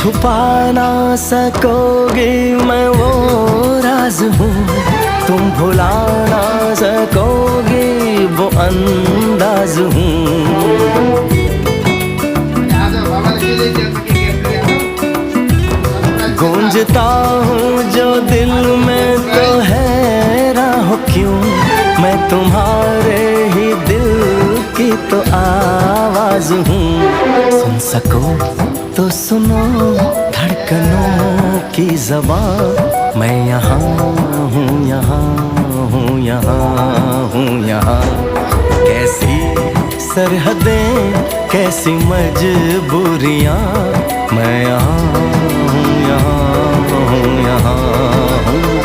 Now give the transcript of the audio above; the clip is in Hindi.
छुपा ना सकोगी मैं वो राज हूँ, तुम भुला ना सकोगी वो अंदाज हूँ। गूंजता हूँ जो दिल में तो हैरान हो क्यों, मैं तुम्हारे ही दिल की तो आवाज हूँ। सुन सको तो सुनो धड़कनों की ज़बान, मैं यहाँ हूँ, यहाँ हूँ, यहाँ हूँ, यहाँ। कैसी सरहदें कैसी मजबूरियाँ, मैं यहाँ हूँ, यहाँ हूँ, यहाँ हूँ।